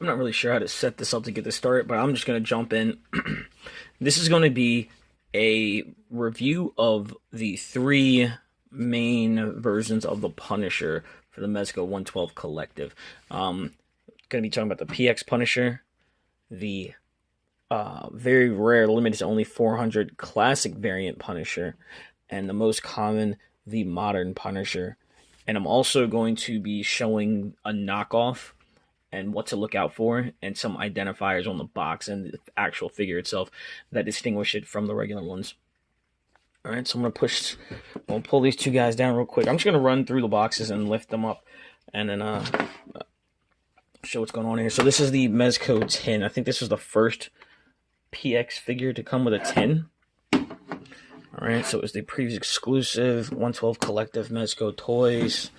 I'm not really sure how to set this up to get this started, but I'm just going to jump in. This is going to be a review of the three main versions of the Punisher for the Mezco 112 Collective. Going to be talking about the PX Punisher, the very rare, limited to only 400 classic variant Punisher, and the most common, the modern Punisher. And I'm also going to be showing a knockoff and what to look out for, and some identifiers on the box and the actual figure itself that distinguish it from the regular ones. All right, so I'm gonna pull these two guys down real quick. I'm just gonna run through the boxes and lift them up, and then show what's going on here. So this is the Mezco 10. I think this was the first PX figure to come with a 10. All right, so it was the previous exclusive 112 Collective Mezco toys.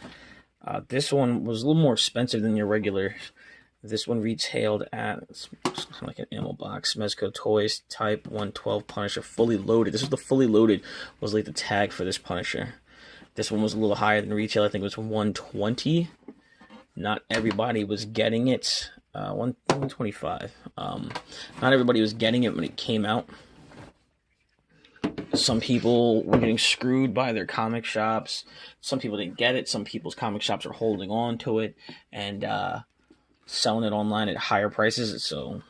This one was a little more expensive than your regular. This one retailed at, it's kind of like an ammo box, Mezco Toys Type 112 Punisher, fully loaded. This was the fully loaded, was like the tag for this Punisher. This one was a little higher than retail. I think it was 120. Not everybody was getting it. 125. Not everybody was getting it when it came out. Some people were getting screwed by their comic shops. Some people didn't get it. Some people's comic shops are holding on to it and selling it online at higher prices. So,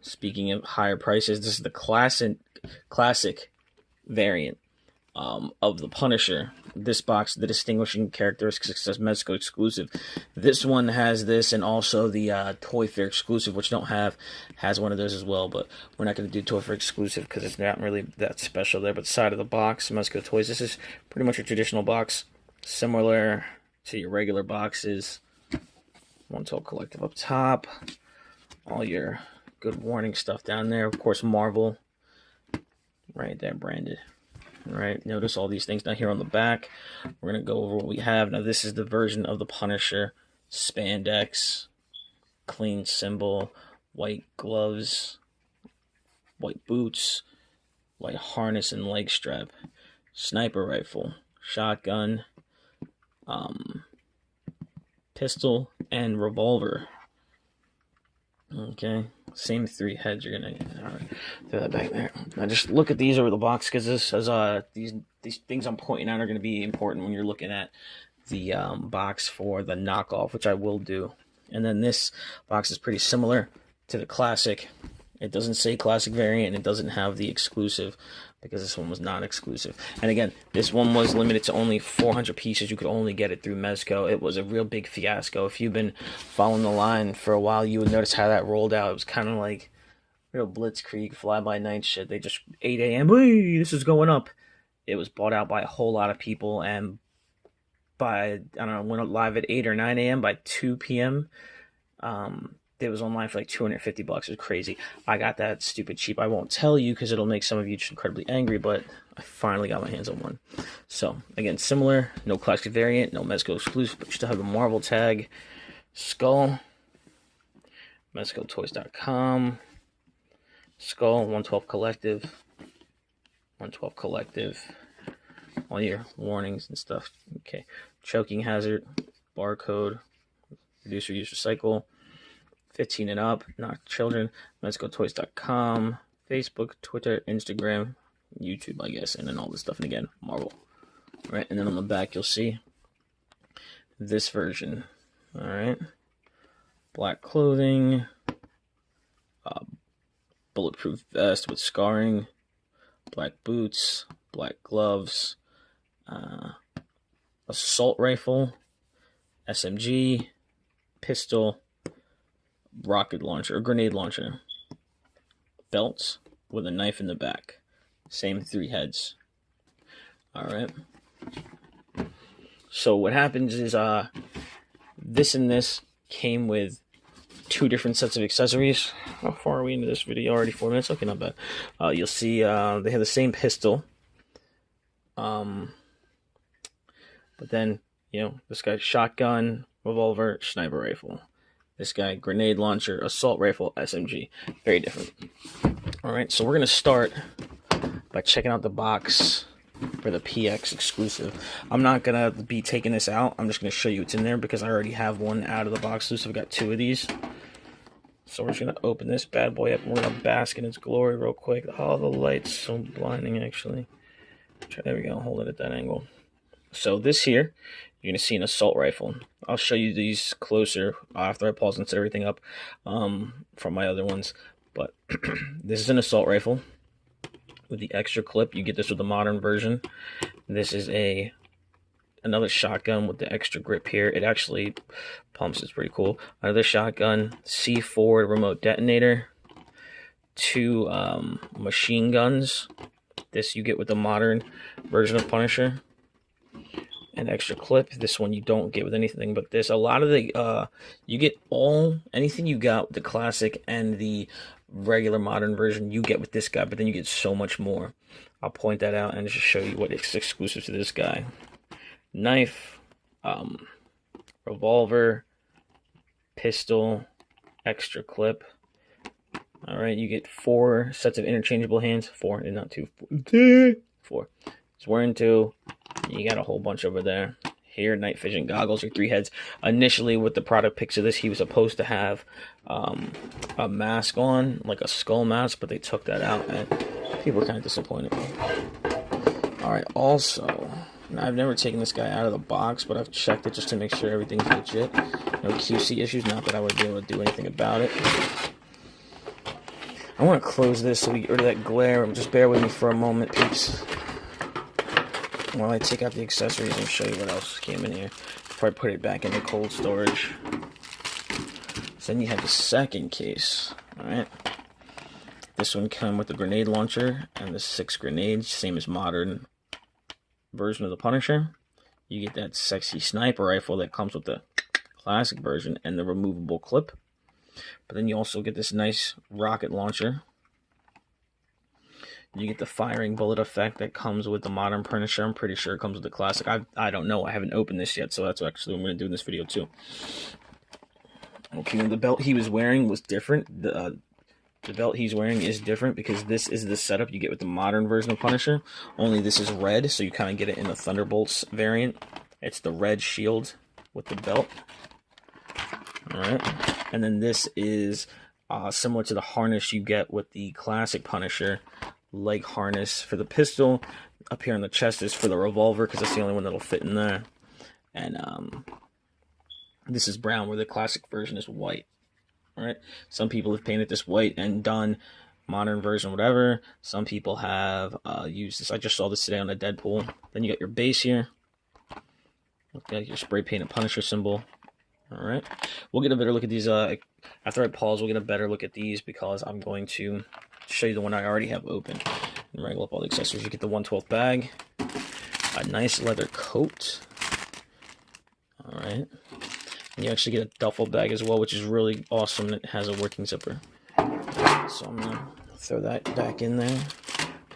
speaking of higher prices, this is the classic variant of the Punisher. This box, the distinguishing characteristics, says Mezco exclusive. This one has this, and also the Toy Fair exclusive, which don't have, has one of those as well. But we're not going to do Toy Fair exclusive because it's not really that special there. But the side of the box, Mezco Toys. This is pretty much a traditional box, similar to your regular boxes. 112 Collective up top, all your good warning stuff down there. Of course, Marvel, right there, branded. All right, notice all these things down here on the back. We're going to go over what we have. Now, this is the version of the Punisher. Spandex, clean symbol, white gloves, white boots, white harness and leg strap, sniper rifle, shotgun, pistol, and revolver. Okay, same three heads. You're gonna throw that back there. Now just look at these over the box, because this is these things I'm pointing out are going to be important when you're looking at the box for the knockoff, which I will do. And then this box is pretty similar to the classic. It doesn't say classic variant, and it doesn't have the exclusive, because this one was not exclusive. And again, this one was limited to only 400 pieces. You could only get it through Mezco. It was a real big fiasco. If you've been following the line for a while, you would notice how that rolled out. It was kind of like real blitzkrieg, fly-by-night shit. They just, 8 a.m., hey, this is going up. It was bought out by a whole lot of people, and by, I don't know, went live at 8 or 9 a.m. By 2 p.m., it was online for like $250. It was crazy. I got that stupid cheap. I won't tell you because it'll make some of you just incredibly angry, but I finally got my hands on one. So, again, similar. No classic variant, no Mezco exclusive, but you still have the Marvel tag. Skull. MezcoToys.com. Skull, 112 Collective. 112 Collective. All your warnings and stuff. Okay. Choking hazard. Barcode. Reduce, reuse, recycle. 15 and up, not children. MezcoToys.com, Facebook, Twitter, Instagram, YouTube, I guess, and then all this stuff. And again, Marvel. All right, and then on the back, you'll see this version. All right, black clothing, bulletproof vest with scarring, black boots, black gloves, assault rifle, SMG, pistol, rocket launcher or grenade launcher, belts with a knife in the back, same three heads. All right, so what happens is this and this came with two different sets of accessories. How far are we into this video? Already 4 minutes. Okay, not bad. You'll see they have the same pistol, but then, you know, this guy's shotgun, revolver, sniper rifle. This guy, grenade launcher, assault rifle, SMG. Very different. All right, so we're going to start by checking out the box for the PX exclusive. I'm not gonna be taking this out. I'm just gonna show you what's in there because I already have one out of the box loose. So I've got 2 of these. So we're just gonna open this bad boy up and we're gonna bask in its glory real quick. Oh, the light's so blinding actually. There we go, hold it at that angle. So this here, you're gonna see an assault rifle. I'll show you these closer after I pause and set everything up from my other ones. But this is an assault rifle with the extra clip. You get this with the modern version. This is another shotgun with the extra grip here. It actually pumps. It's pretty cool. Another shotgun, C4 remote detonator, 2 machine guns. This you get with the modern version of Punisher. An extra clip. This one you don't get with anything but this. A lot of the you get anything you got with the classic and the regular modern version you get with this guy, but then you get so much more. I'll point that out and just show you what is exclusive to this guy. Knife, revolver, pistol, extra clip. All right, you get 4 sets of interchangeable hands. 4 and not 2. 4. It's wearing 2. You got a whole bunch over there. Here, night vision goggles, your 3 heads. Initially, with the product pics of this, he was supposed to have a mask on, like a skull mask, but they took that out, and people were kind of disappointed. Alright, also, I've never taken this guy out of the box, but I've checked it just to make sure everything's legit. No QC issues, not that I would be able to do anything about it. I want to close this so we get rid of that glare. Just bear with me for a moment, peeps, while I take out the accessories and show you what else came in here before I put it back into cold storage. So then you have the second case. Alright. This one came with the grenade launcher and the 6 grenades, same as modern version of the Punisher. You get that sexy sniper rifle that comes with the classic version and the removable clip. But then you also get this nice rocket launcher. You get the firing bullet effect that comes with the modern Punisher. I'm pretty sure it comes with the classic. I don't know. I haven't opened this yet, so that's actually what I'm going to do in this video too. Okay, the belt he was wearing was different. The belt he's wearing is different because this is the setup you get with the modern version of Punisher. Only this is red, so you kind of get it in the Thunderbolts variant. It's the red shield with the belt. Alright, and then this is similar to the harness you get with the classic Punisher. Leg harness for the pistol. Up here on the chest is for the revolver because that's the only one that'll fit in there. And this is brown where the classic version is white. Alright, some people have painted this white and done modern version whatever. Some people have used this. I just saw this today on a Deadpool. Then you got your base here. Okay, your spray painted Punisher symbol. Alright, we'll get a better look at these. After I pause, we'll get a better look at these because I'm going to show you the one I already have open and wrangle up all the accessories. You get the 1/12 bag, a nice leather coat. Alright, and you actually get a duffel bag as well, which is really awesome. It has a working zipper. So I'm going to throw that back in there,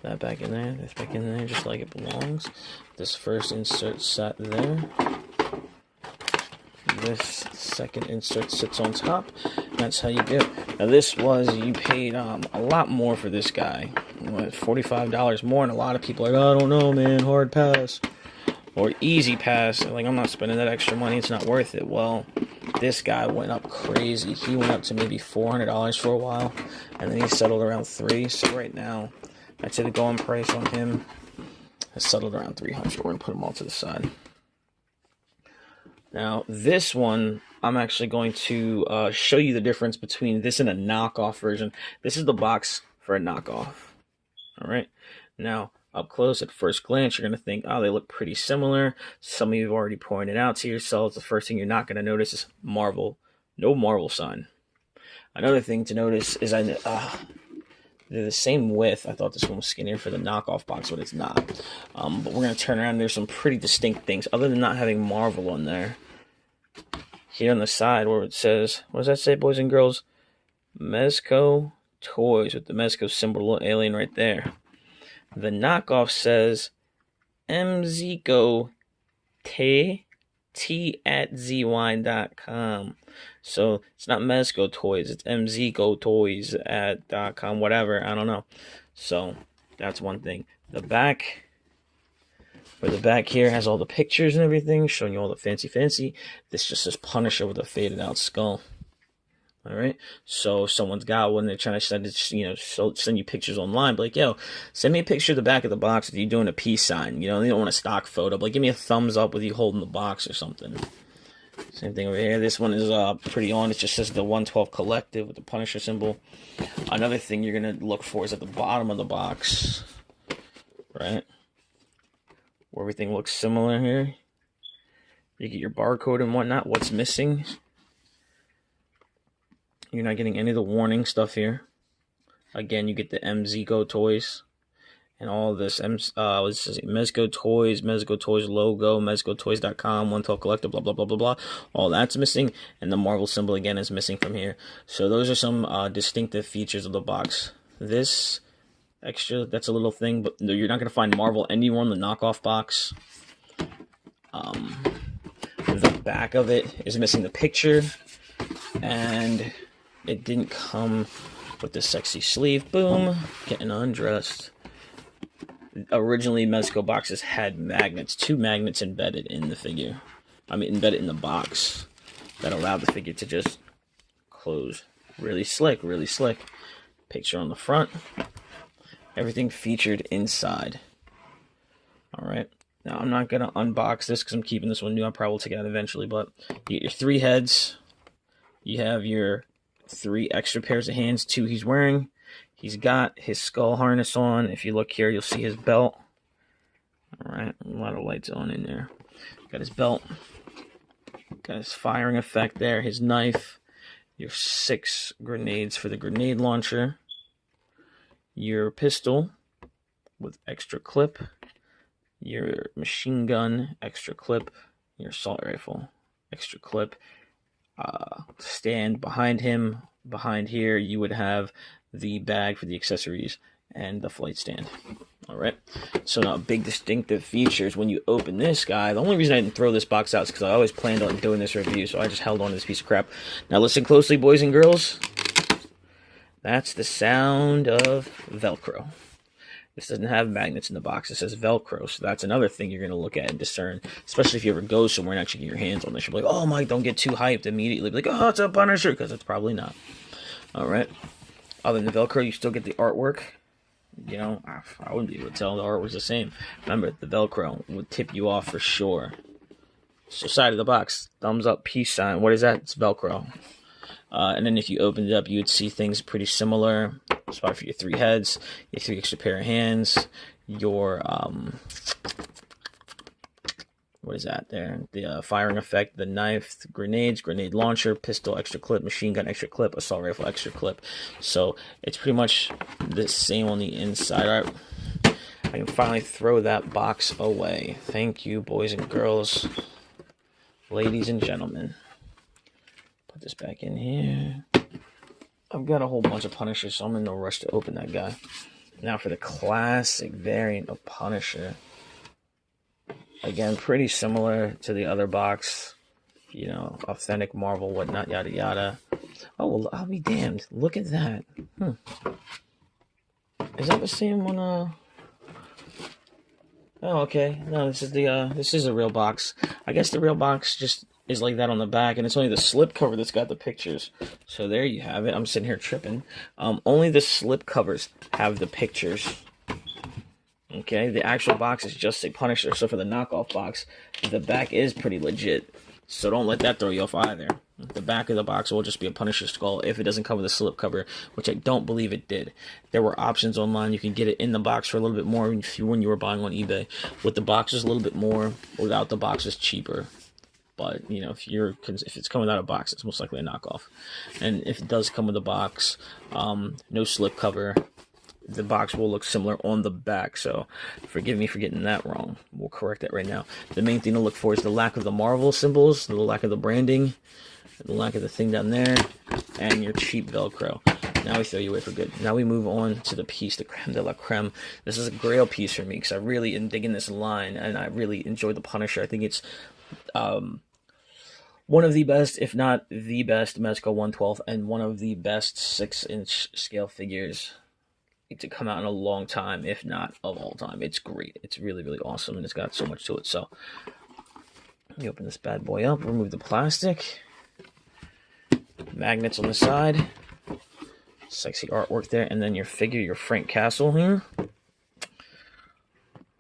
that back in there, this back in there, just like it belongs. This first insert sat there. This second insert sits on top. That's how you do it. Now this was, you paid a lot more for this guy. What, $45 more, and a lot of people are like, oh, I don't know, man, hard pass. Or easy pass. Like, I'm not spending that extra money, it's not worth it. Well, this guy went up crazy. He went up to maybe $400 for a while, and then he settled around $300. So right now, I'd say the going price on him has settled around $300. We're going to put them all to the side. Now, this one, I'm actually going to show you the difference between this and a knockoff version. This is the box for a knockoff. Alright, now, up close at first glance, you're going to think, oh, they look pretty similar. Some of you have already pointed out to yourselves, the first thing you're not going to notice is Marvel. No Marvel sign. Another thing to notice is they're the same width. I thought this one was skinnier for the knockoff box, but it's not. But we're going to turn around. There's some pretty distinct things, other than not having Marvel on there. Here on the side where it says, what does that say, boys and girls? Mezco Toys, with the Mezco symbol, little alien right there. The knockoff says Mezco T@zy.com. So it's not Mezco Toys, it's Mezco Toys at .com, whatever, I don't know. So that's one thing. The back Where the back here has all the pictures and everything, showing you all the fancy. This just says Punisher with a faded out skull. All right. So if someone's got one, they're trying to send it, send you pictures online. But like, yo, send me a picture of the back of the box with you doing a peace sign. You don't want a stock photo, but like, give me a thumbs up with you holding the box or something. Same thing over here. This one is pretty on. It just says the 112 Collective with the Punisher symbol. Another thing you're gonna look for is at the bottom of the box, right? Where everything looks similar here. You get your barcode and whatnot. What's missing? You're not getting any of the warning stuff here. Again, you get the Mezco toys and all of this. Mezco toys logo, mezcotoys.com, 112 Collective, blah, blah, blah, blah, blah. All that's missing. And the Marvel symbol, again, is missing from here. So those are some distinctive features of the box. This extra, that's a little thing, but you're not going to find Marvel anywhere in the knockoff box. The back of it is missing the picture. And it didn't come with the sexy sleeve. Boom. Getting undressed. Originally, Mezco boxes had magnets. 2 magnets embedded in the figure. Embedded in the box. That allowed the figure to just close. Really slick, really slick. Picture on the front. Everything featured inside. Alright. Now, I'm not going to unbox this because I'm keeping this one new. I probably will take it out eventually. But you get your 3 heads. You have your 3 extra pairs of hands, 2 he's wearing. He's got his skull harness on. If you look here, you'll see his belt. Alright, a lot of lights on in there. Got his belt. Got his firing effect there. His knife. Your 6 grenades for the grenade launcher. Your pistol with extra clip. Your machine gun, extra clip. Your assault rifle, extra clip. Stand behind him. Behind here, you would have the bag for the accessories and the flight stand. Alright, so now big distinctive features when you open this guy. The only reason I didn't throw this box out is because I always planned on doing this review, so I just held on to this piece of crap. Now listen closely, boys and girls. That's the sound of Velcro. This doesn't have magnets in the box. It says Velcro, so that's another thing you're going to look at and discern, especially if you ever go somewhere and actually get your hands on this. You'll be like, oh, Mike, don't get too hyped immediately. Be like, oh, it's a Punisher, because it's probably not. All right. Other than the Velcro, you still get the artwork. I wouldn't be able to tell the art was the same. Remember, the Velcro would tip you off for sure. So side of the box, thumbs up, peace sign. What is that? It's Velcro. And then if you opened it up, you would see things pretty similar. Spot for your 3 heads, your 3 extra pair of hands, your, what is that there? The firing effect, the knife, the grenades, grenade launcher, pistol, extra clip, machine gun, extra clip, assault rifle, extra clip. So it's pretty much the same on the inside. All right. I can finally throw that box away. Thank you, boys and girls, ladies and gentlemen. Put this back in here. I've got a whole bunch of Punishers, so I'm in no rush to open that guy. Now for the classic variant of Punisher. Again, pretty similar to the other box. Authentic Marvel, whatnot, yada yada. Oh, well, I'll be damned. Look at that. Is that the same one? Oh, okay. No, this is a real box. I guess the real box just is like that on the back, and it's only the slip cover that's got the pictures. So there you have it. I'm sitting here tripping. Only the slip covers have the pictures. Okay, the actual box is just a Punisher. So for the knockoff box, the back is pretty legit. So don't let that throw you off either. The back of the box will just be a Punisher skull if it doesn't come with a slip cover, which I don't believe it did. There were options online. You can get it in the box for a little bit more when you were buying on eBay. With the box is a little bit more. Without the box is cheaper. But, if it's coming out of a box, it's most likely a knockoff. And if it does come with a box, no slip cover, the box will look similar on the back. So forgive me for getting that wrong. We'll correct that right now. The main thing to look for is the lack of the Marvel symbols, the lack of the branding, the lack of the thing down there, and your cheap Velcro. Now we throw you away for good. Now we move on to the piece, the creme de la creme. This is a grail piece for me because I really am digging this line, and I really enjoy the Punisher. I think it's one of the best, if not the best, Mezco 112, and one of the best 6-inch scale figures to come out in a long time, if not of all time. It's great. It's really, really awesome, and it's got so much to it. So, let me open this bad boy up, remove the plastic, magnets on the side, sexy artwork there, and then your figure, your Frank Castle here.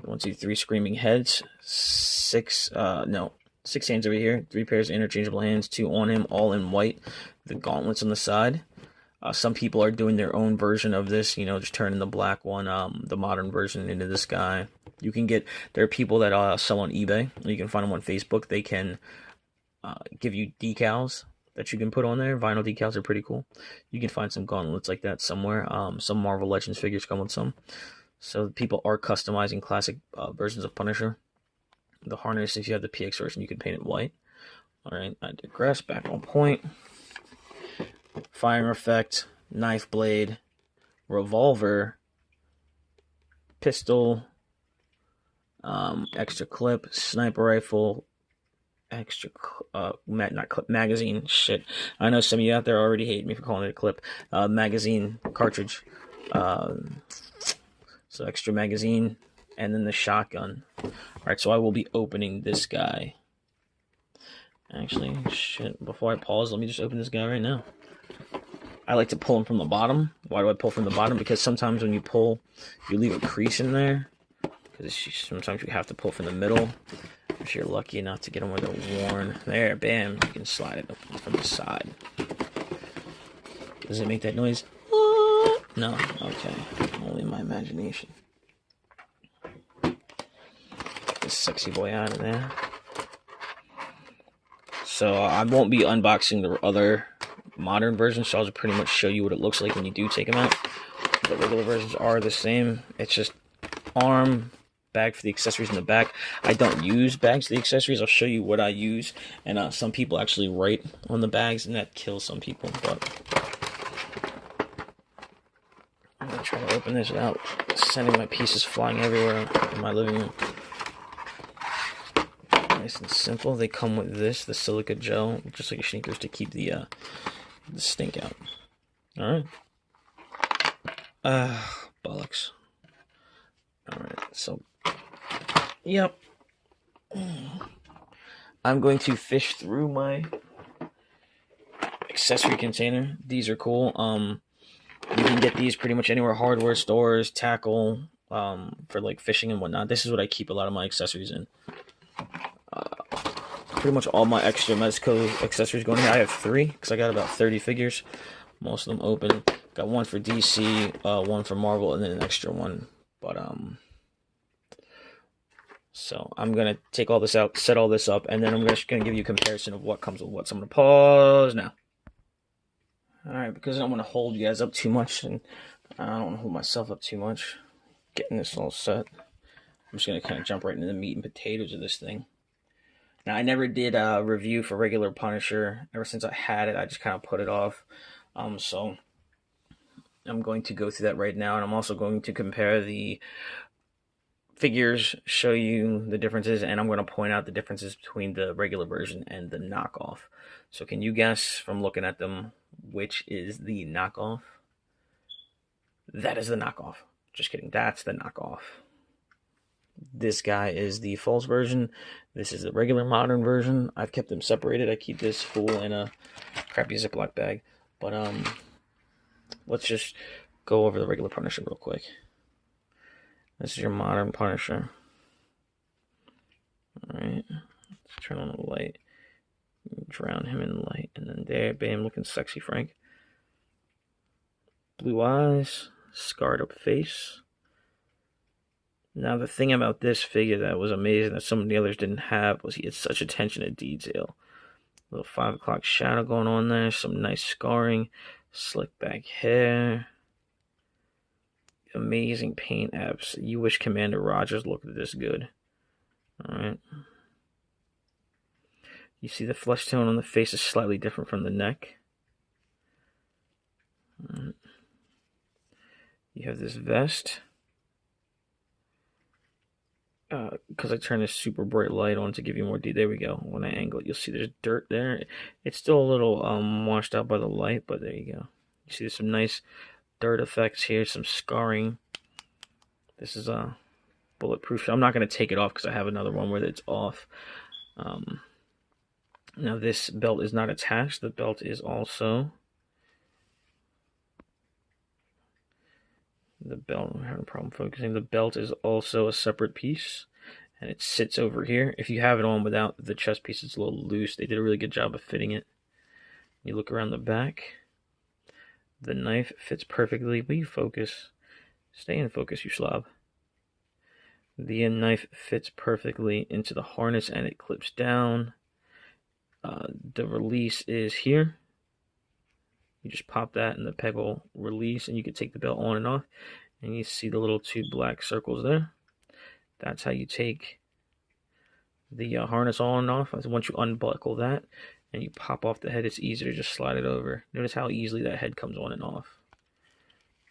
1, 2, 3 screaming heads, 6 hands over here, 3 pairs of interchangeable hands, 2 on him, all in white, the gauntlets on the side. Some people are doing their own version of this, just turning the black one, the modern version, into this guy. There are people that sell on eBay, you can find them on Facebook. They can give you decals that you can put on there. Vinyl decals are pretty cool. You can find some gauntlets like that somewhere. Some Marvel Legends figures come with some. So people are customizing classic versions of Punisher. The harness, if you have the PX version, you can paint it white. Alright, I digress. Back on point. Firing effect, knife blade, revolver, pistol, extra clip, sniper rifle, extra not clip, magazine. Shit, I know some of you out there already hate me for calling it a clip. Magazine cartridge. So extra magazine, and then the shotgun. Alright, so I will be opening this guy. Actually, shit, before I pause, let me just open this guy right now. I like to pull him from the bottom. Why do I pull from the bottom? Because sometimes when you pull, you leave a crease in there. Because sometimes you have to pull from the middle. If you're lucky enough to get them where they're worn. There, bam, you can slide it up from the side. Does it make that noise? No? Okay. Only in my imagination. Get this sexy boy out of there. So I won't be unboxing the other modern versions, so I'll just pretty much show you what it looks like when you do take them out. The regular versions are the same. It's just arm, bag for the accessories in the back. I don't use bags for the accessories. I'll show you what I use, and some people actually write on the bags, and that kills some people. But I'm gonna try to open this without sending my pieces flying everywhere in my living room. Nice and simple. They come with this, the silica gel, just like your sneakers, to keep the stink out. Alright. Bollocks. Alright, so, yep. I'm going to fish through my accessory container. These are cool. You can get these pretty much anywhere, hardware stores, tackle, for like fishing and whatnot. This is what I keep a lot of my accessories in. Pretty much all my extra Mezco accessories going here. I have 3 because I got about 30 figures. Most of them open. Got one for DC, one for Marvel, and then an extra one. But so I'm gonna take all this out, set all this up, and then I'm just gonna give you a comparison of what comes with what. So I'm gonna pause now. All right, because I don't want to hold you guys up too much, and I don't want to hold myself up too much. Getting this all set. I'm just gonna kind of jump right into the meat and potatoes of this thing. Now, I never did a review for regular Punisher. Ever since I had it, I just kind of put it off. So I'm going to go through that right now, and I'm also going to compare the figures, show you the differences, and I'm going to point out the differences between the regular version and the knockoff. So can you guess from looking at them which is the knockoff? That is the knockoff. Just kidding. That's the knockoff. This guy is the false version. This is the regular modern version. I've kept them separated. I keep this fool in a crappy Ziploc bag. But let's just go over the regular Punisher real quick. This is your modern Punisher. Alright. Let's turn on the light. Drown him in light. And then there, bam, looking sexy Frank. Blue eyes. Scarred up face. Now, the thing about this figure that was amazing that some of the others didn't have was he had such attention to detail. A little 5 o'clock shadow going on there, some nice scarring, slick back hair, amazing paint apps. You wish Commander Rogers looked this good. Alright. You see the flesh tone on the face is slightly different from the neck. Alright. You have this vest. Because I turned this super bright light on to give you more detail. There we go. When I angle it, you'll see there's dirt there. It's still a little washed out by the light, but there you go. You see there's some nice dirt effects here, some scarring. This is a bulletproof. I'm not going to take it off because I have another one where it's off. Now this belt is not attached. The belt is also I'm having a problem focusing. The belt is also a separate piece, and it sits over here. If you have it on without the chest piece, it's a little loose. They did a really good job of fitting it. You look around the back. The knife fits perfectly. Will you focus? Stay in focus, you slob. The knife fits perfectly into the harness, and it clips down. The release is here. You just pop that and the peg will release, and you can take the belt on and off. And you see the little two black circles there. That's how you take the harness on and off. Once you unbuckle that and you pop off the head, it's easier to just slide it over. Notice how easily that head comes on and off.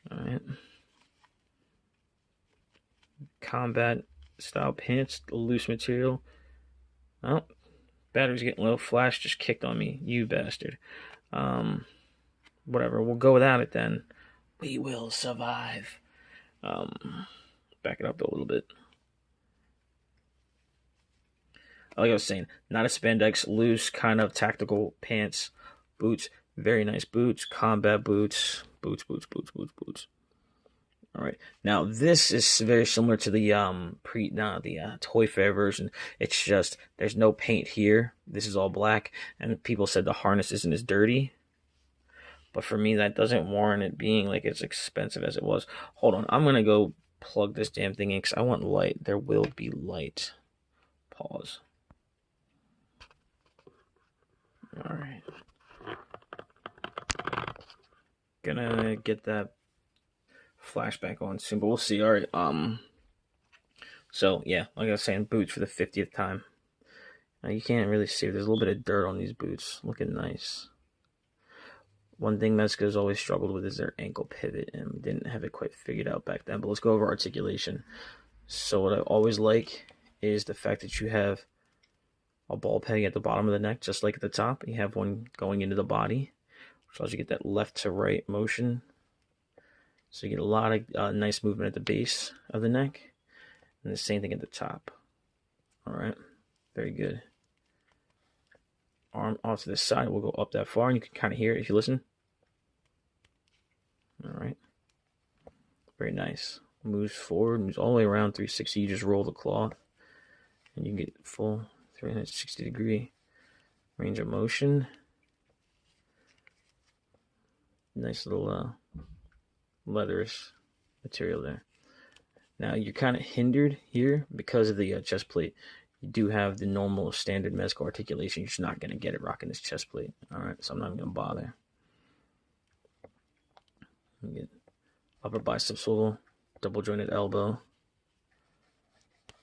Alright. Combat style pants, loose material. Oh, battery's getting low. Flash just kicked on me, you bastard. Whatever, we'll go without it then. We will survive. Back it up a little bit. Like I was saying, not a spandex, loose kind of tactical pants, boots, very nice boots, combat boots, boots. All right, now this is very similar to the Toy Fair version. It's just there's no paint here. This is all black, and people said the harness isn't as dirty. But for me, that doesn't warrant it being like as expensive as it was. Hold on, I'm gonna go plug this damn thing in because I want light. There will be light. Pause. All right. Gonna get that flashback on soon, but we'll see. All right. So yeah, like I was saying, boots for the 50th time. Now you can't really see. There's a little bit of dirt on these boots. Looking nice. One thing Mezco's always struggled with is their ankle pivot, and we didn't have it quite figured out back then. But let's go over articulation. So what I always like is the fact that you have a ball peg at the bottom of the neck, just like at the top. You have one going into the body, which allows you to get that left to right motion. So you get a lot of nice movement at the base of the neck, and the same thing at the top. All right, very good. Arm off to the side, we'll go up that far, and you can kind of hear it if you listen. All right, very nice. Moves forward, moves all the way around 360. You just roll the cloth, and you can get full 360-degree range of motion. Nice little leatherish material there. Now you're kind of hindered here because of the chest plate. You do have the normal standard Mezco articulation. You're just not going to get it rocking this chest plate. All right, so I'm not even going to bother. You get upper bicep swivel, double jointed elbow.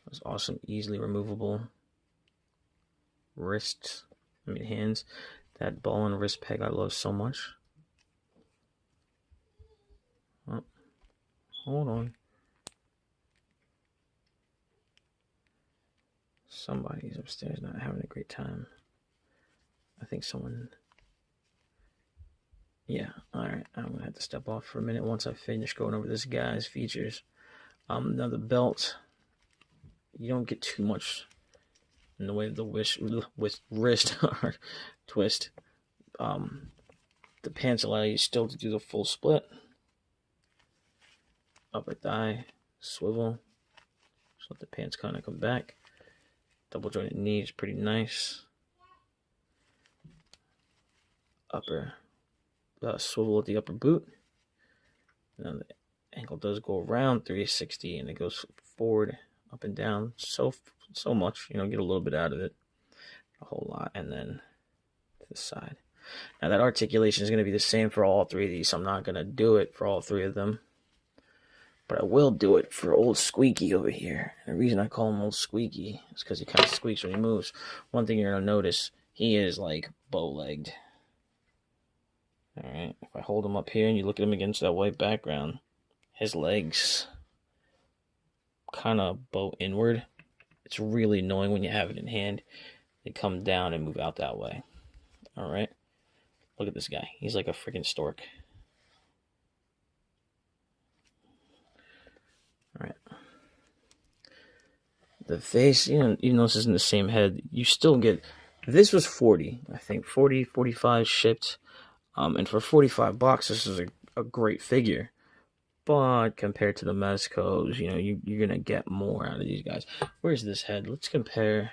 That's awesome, easily removable. Wrists, hands. That ball and wrist peg I love so much. Oh, hold on. Somebody's upstairs not having a great time. I think someone... Yeah, alright. I'm going to have to step off for a minute once I finish going over this guy's features. Now the belt, you don't get too much in the way of the wrist twist. The pants allow you still to do the full split. Upper thigh, swivel. Just let the pants kind of come back. Double jointed knee is pretty nice. Upper swivel at the upper boot. Now the ankle does go around 360 and it goes forward, up and down so much. Get a little bit out of it, a whole lot, and then to the side. Now that articulation is going to be the same for all three of these, so I'm not going to do it for all three of them. But I will do it for old Squeaky over here. And the reason I call him old Squeaky is because he kind of squeaks when he moves. One thing you're going to notice, he is like bow-legged. Alright, if I hold him up here and you look at him against that white background, his legs kind of bow inward. It's really annoying when you have it in hand. They come down and move out that way. Alright, look at this guy. He's like a freaking stork. The face, you know, even though this isn't the same head, you still get. This was 40, I think, 40, 45 shipped. And for 45 bucks, this is a great figure. But compared to the Mezcos, you know, you're going to get more out of these guys. Where's this head? Let's compare.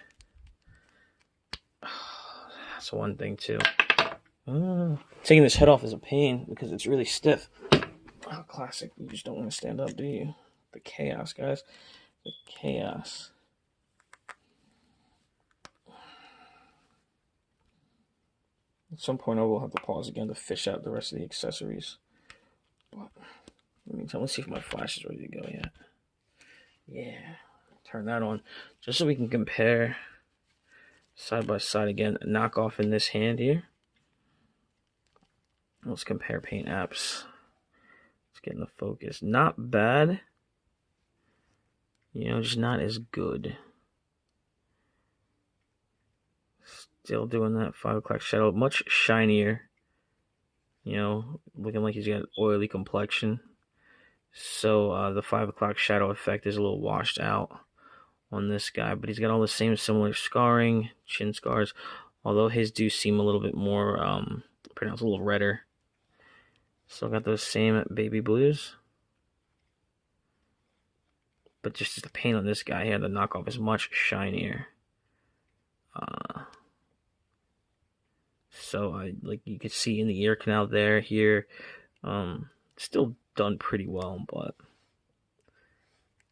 That's one thing, too. Taking this head off is a pain because it's really stiff. Oh, classic. You just don't want to stand up, do you? The chaos, guys. The chaos. At some point, I will have to pause again to fish out the rest of the accessories. But in the meantime, let's see if my flash is ready to go yet. Yeah. Turn that on. Just so we can compare side by side again. Knockoff in this hand here. Let's compare paint apps. Let's get in the focus. Not bad. You know, just not as good. Still doing that 5 o'clock shadow. Much shinier. You know, looking like he's got oily complexion. So the 5 o'clock shadow effect is a little washed out on this guy. But he's got all the same similar scarring, chin scars. Although his do seem a little bit more, pronounced a little redder. Still got those same baby blues. But just the paint on this guy here, the knockoff is much shinier. So like you could see in the ear canal there, here, still done pretty well, but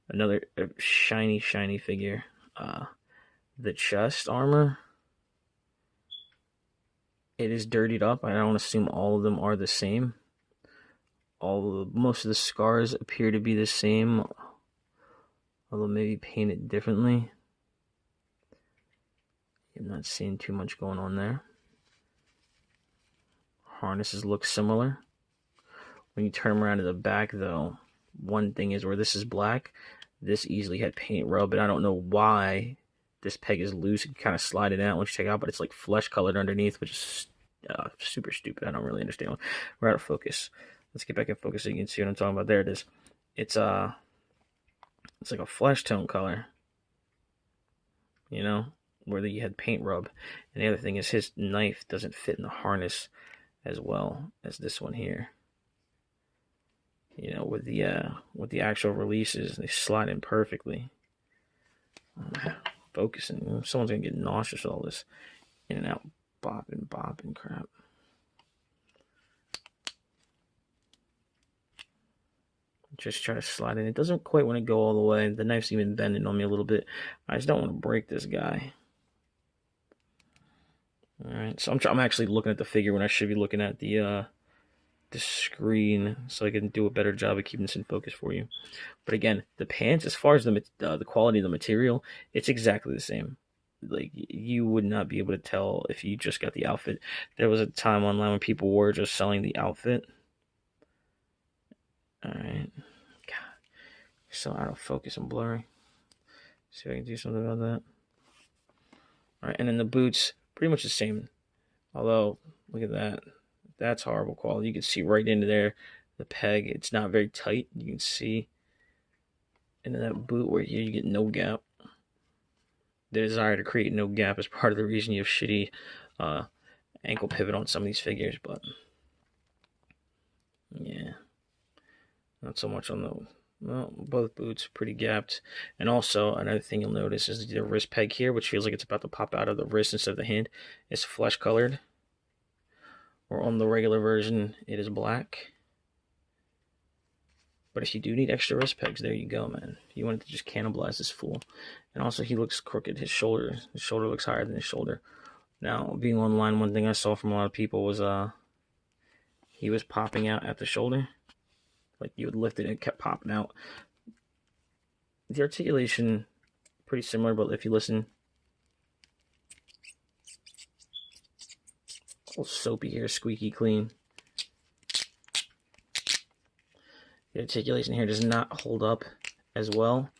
another shiny figure. The chest armor, it is dirtied up. I don't assume all of them are the same. Most of the scars appear to be the same, although maybe painted differently. I'm not seeing too much going on there. Harnesses look similar. When you turn around to the back, though, one thing is where this is black, this easily had paint rub, and I don't know why this peg is loose. You can kind of slide it out once you take it out, but it's like flesh colored underneath, which is super stupid. I don't really understand. We're out of focus. Let's get back in focus so you can see what I'm talking about. There it is. It's like a flesh tone color, you know, where you had paint rub. And the other thing is his knife doesn't fit in the harness as well as this one here. You know, with the actual releases, they slide in perfectly. Focusing. Someone's gonna get nauseous with all this in and out, bopping crap. Just try to slide in. It doesn't quite want to go all the way. The knife's even bending on me a little bit. I just don't want to break this guy. All right, so I'm actually looking at the figure when I should be looking at the screen, so I can do a better job of keeping this in focus for you. But again, the pants, as far as the quality of the material, it's exactly the same. Like, you would not be able to tell if you just got the outfit. There was a time online when people were just selling the outfit. All right. God, so out of focus and blurry. See if I can do something about that. All right, and then the boots, pretty much the same. Although, look at that. That's horrible quality. You can see right into there. The peg, it's not very tight. You can see into that boot where here you get no gap. The desire to create no gap is part of the reason you have shitty ankle pivot on some of these figures, but yeah. Not so much on the, well, both boots pretty gapped. And also, another thing you'll notice is the wrist peg here, which feels like it's about to pop out of the wrist instead of the hand, is flesh colored. Or on the regular version, it is black. But if you do need extra wrist pegs, there you go, man. If you wanted to just cannibalize this fool. And also, he looks crooked. His shoulder looks higher than his shoulder. Now, being online, one thing I saw from a lot of people was he was popping out at the shoulder. Like, you would lift it and it kept popping out. The articulation, pretty similar, but if you listen, a little soapy here, squeaky clean. The articulation here does not hold up as well.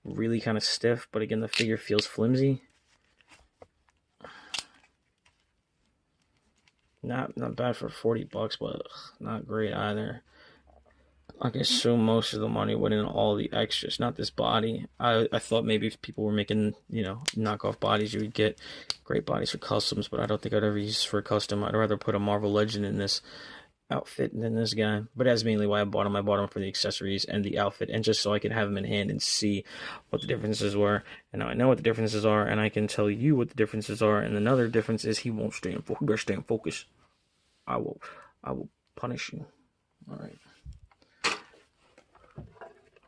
Really kind of stiff, but again, the figure feels flimsy. Not bad for $40, but not great either. I assume most of the money went in all the extras, not this body. I thought maybe if people were making, knockoff bodies, you would get great bodies for customs, but I don't think I'd ever use for a custom. I'd rather put a Marvel Legend in this outfit than this guy. But that's mainly why I bought him. I bought him for the accessories and the outfit, and just so I could have him in hand and see what the differences were. And now I know what the differences are, and I can tell you what the differences are. And another difference is he won't stay in focus. He better stay in focus. I will punish you. All right.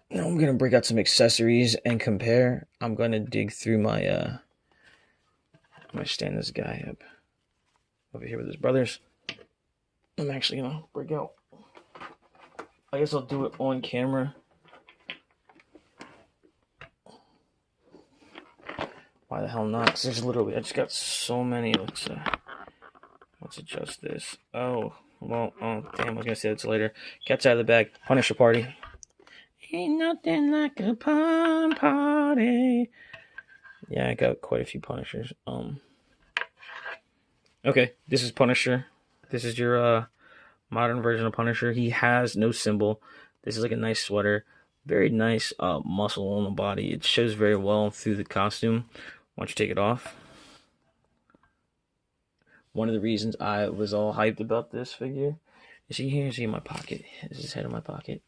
Now I'm gonna break out some accessories and compare. I'm gonna dig through my I'm gonna stand this guy up over here with his brothers. I'm actually gonna break out. I guess I'll do it on camera. Why the hell not? 'Cause there's literally, I just got so many. Let's adjust this. Oh, well, oh, damn, I was gonna say that later. Cat's out of the bag. Punisher party. Ain't nothing like a pun party. Yeah, I got quite a few Punishers. Okay, this is Punisher. This is your modern version of Punisher. He has no symbol. This is like a nice sweater. Very nice muscle on the body. It shows very well through the costume. Why don't you take it off? One of the reasons I was all hyped about this figure is he here? Is he in my pocket? Is his head in my pocket?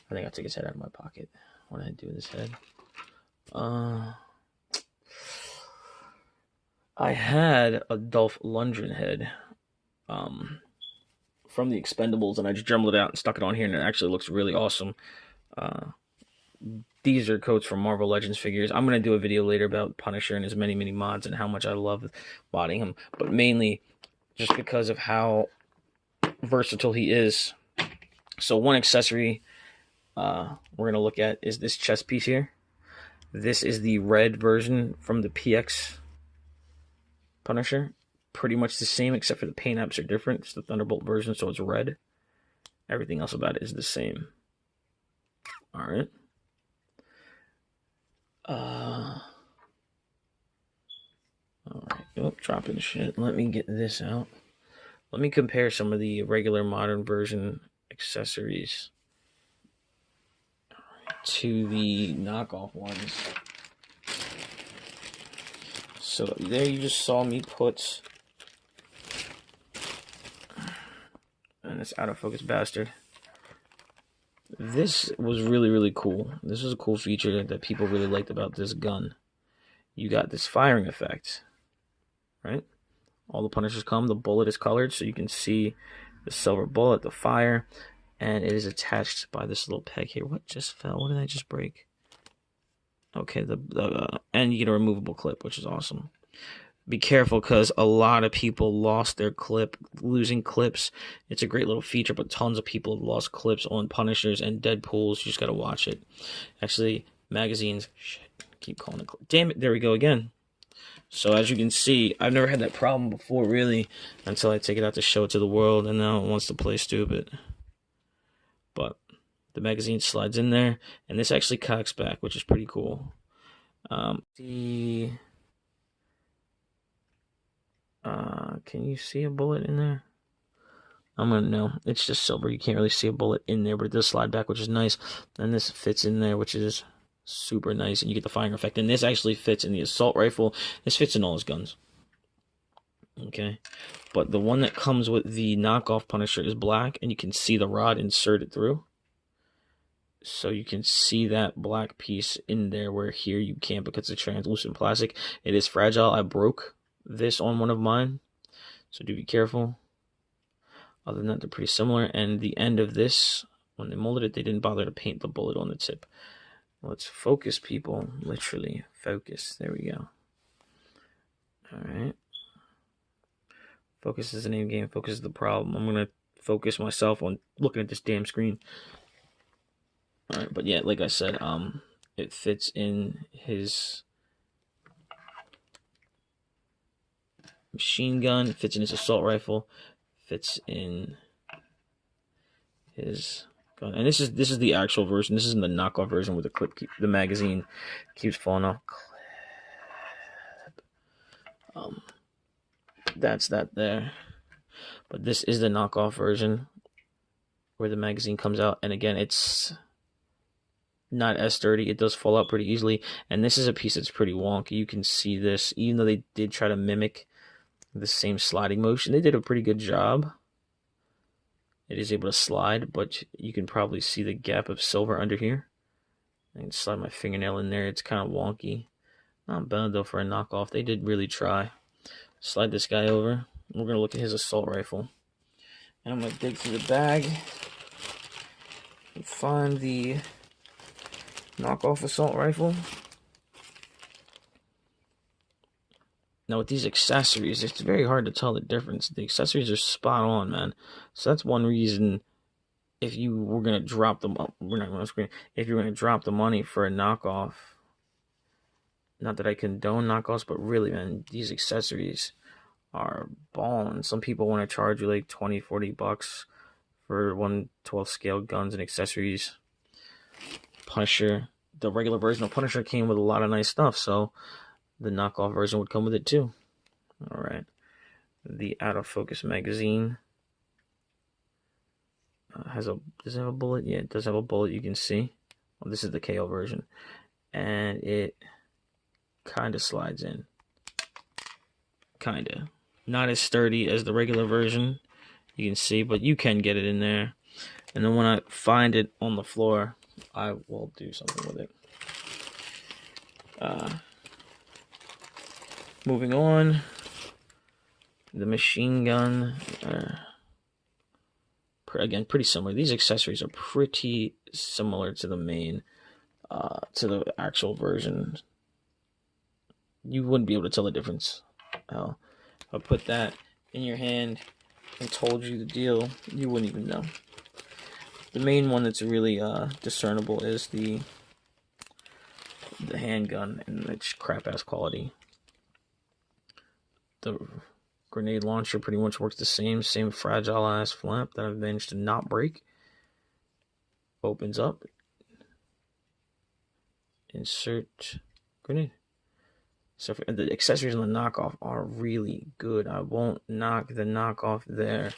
I think I took his head out of my pocket. What did I do with his head? I had a Dolph Lundgren head from the Expendables, and I just jumbled it out and stuck it on here, and it actually looks really awesome. These are coats from Marvel Legends figures. I'm going to do a video later about Punisher and his many, many mods and how much I love modding him, but mainly just because of how versatile he is. So one accessory we're going to look at is this chest piece here. This is the red version from the PX Punisher. Pretty much the same, except for the paint apps are different. It's the Thunderbolt version, so it's red. Everything else about it is the same. Alright. Alright. Oh, dropping shit. Let me get this out. Let me compare some of the regular modern version accessories to the knockoff ones. So there you just saw me put, and this out of focus bastard. This was really, really cool. This was a cool feature that people really liked about this gun. You got this firing effect, right? All the Punishers come, the bullet is colored, so you can see the silver bullet, the fire, and it is attached by this little peg here. What just fell? What did I just break? Okay, and you get a removable clip, which is awesome. Be careful, because a lot of people lost their clip. Losing clips, it's a great little feature, but tons of people have lost clips on Punishers and Deadpools. You just gotta watch it. Actually, magazines. Shit, keep calling it. Damn it! There we go again. So as you can see, I've never had that problem before, really, until I take it out to show it to the world, and now it wants to play stupid. But the magazine slides in there, and this actually cocks back, which is pretty cool. Can you see a bullet in there? I'm gonna know. It's just silver. You can't really see a bullet in there, but it does slide back, which is nice. And this fits in there, which is super nice, and you get the firing effect. And this actually fits in the assault rifle. This fits in all his guns. Okay, but the one that comes with the knockoff Punisher is black, and you can see the rod inserted through. So you can see that black piece in there, where here you can't because it's translucent plastic. It is fragile. I broke this on one of mine, so do be careful. Other than that, they're pretty similar. And the end of this, when they molded it, they didn't bother to paint the bullet on the tip. Let's focus, people. Literally focus. There we go. Alright. Focus is the name of the game. Focus is the problem. I'm going to focus myself on looking at this damn screen. Alright, but yeah, like I said, it fits in his machine gun, fits in his assault rifle, fits in his gun. And this is the actual version. This isn't the knockoff version where the magazine keeps falling off. That's that there. But this is the knockoff version. where the magazine comes out. And again, it's not as sturdy. It does fall out pretty easily. And this is a piece that's pretty wonky. You can see this, even though they did try to mimic the same sliding motion, they did a pretty good job. It is able to slide, but you can probably see the gap of silver under here. I can slide my fingernail in there. It's kind of wonky. Not bad though for a knockoff. They did really try. Slide this guy over. We're going to look at his assault rifle. And I'm going to dig through the bag and find the knockoff assault rifle. Now with these accessories, it's very hard to tell the difference. The accessories are spot on, man. So that's one reason if you were going to drop them up, we're not going to screen. If you're going to drop the money for a knockoff, not that I condone knockoffs, but really, man, these accessories are balling. Some people want to charge you like 20, 40 bucks for 1/12 scale guns and accessories. Punisher, the regular version of Punisher came with a lot of nice stuff, so the knockoff version would come with it too. All right, the out of focus magazine does it have a bullet? Yeah, it does have a bullet. You can see. Well, this is the KO version, and it kind of slides in. Kinda. Not as sturdy as the regular version, you can see, but you can get it in there. And then when I find it on the floor, I will do something with it. Moving on, the machine gun. Again, pretty similar. These accessories are pretty similar to the main, to the actual version. You wouldn't be able to tell the difference. If I put that in your hand and told you the deal, you wouldn't even know. The main one that's really discernible is the handgun, and it's crap-ass quality. The grenade launcher pretty much works the same fragile-ass flap that I've managed to not break. Opens up. Insert grenade. So the accessories on the knockoff are really good. I won't knock the knockoff there.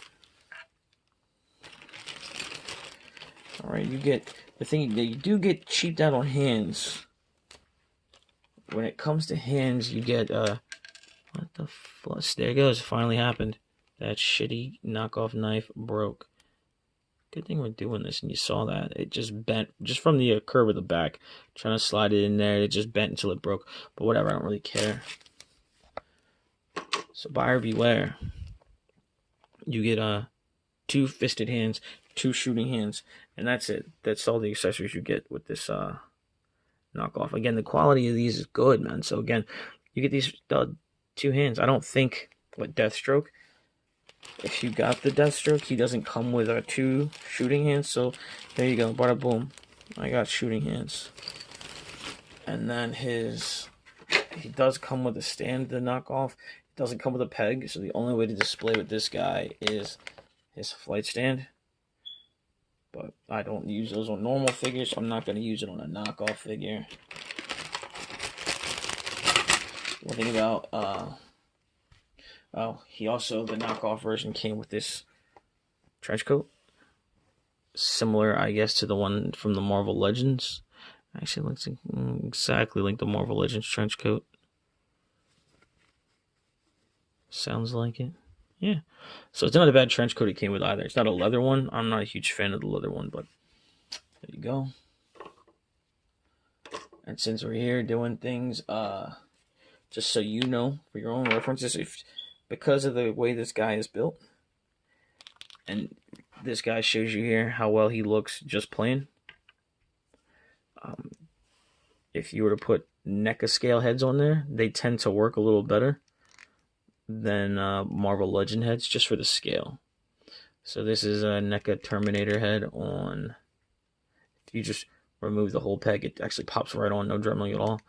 All right, you get the thing that you do get cheaped out on hands. When it comes to hands, you get what the fuck? There it goes. It finally happened. That shitty knockoff knife broke. Good thing we're doing this, and you saw that. It just bent, just from the curve of the back. Trying to slide it in there, it just bent until it broke. But whatever, I don't really care. So buyer beware. You get 2 fisted hands, 2 shooting hands, and that's it. That's all the accessories you get with this knockoff. Again, the quality of these is good, man. So again, you get these 2 hands. I don't think with Deathstroke, if you got the Deathstroke, he doesn't come with 2 shooting hands. So there you go, bada boom. I got shooting hands. And then he does come with a stand, the knockoff. It doesn't come with a peg, so the only way to display with this guy is his flight stand. But I don't use those on normal figures, so I'm not going to use it on a knockoff figure. One thing about, the knockoff version came with this trench coat. Similar, I guess, to the one from the Marvel Legends. Actually, looks exactly like the Marvel Legends trench coat. Sounds like it. Yeah. So it's not a bad trench coat it came with either. It's not a leather one. I'm not a huge fan of the leather one, but there you go. And since we're here doing things, just so you know, for your own references, because of the way this guy is built, and this guy shows you here how well he looks just plain. If you were to put NECA scale heads on there, they tend to work a little better than Marvel Legend heads, just for the scale. So this is a NECA Terminator head on. If you just remove the whole peg, it actually pops right on, no dremeling at all,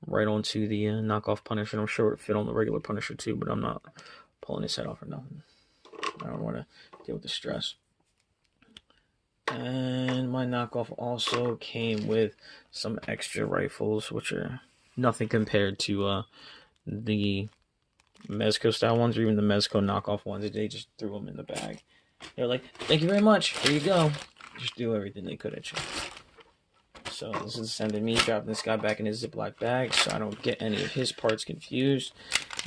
right onto the knockoff Punisher. And I'm sure it would fit on the regular Punisher too, but I'm not pulling his head off or nothing. I don't want to deal with the stress. And my knockoff also came with some extra rifles, which are nothing compared to the Mezco style ones, or even the Mezco knockoff ones. They just threw them in the bag. They're like, thank you very much. Here you go. Just do everything they could at you. So this is sending me dropping this guy back in his Ziploc bag so I don't get any of his parts confused,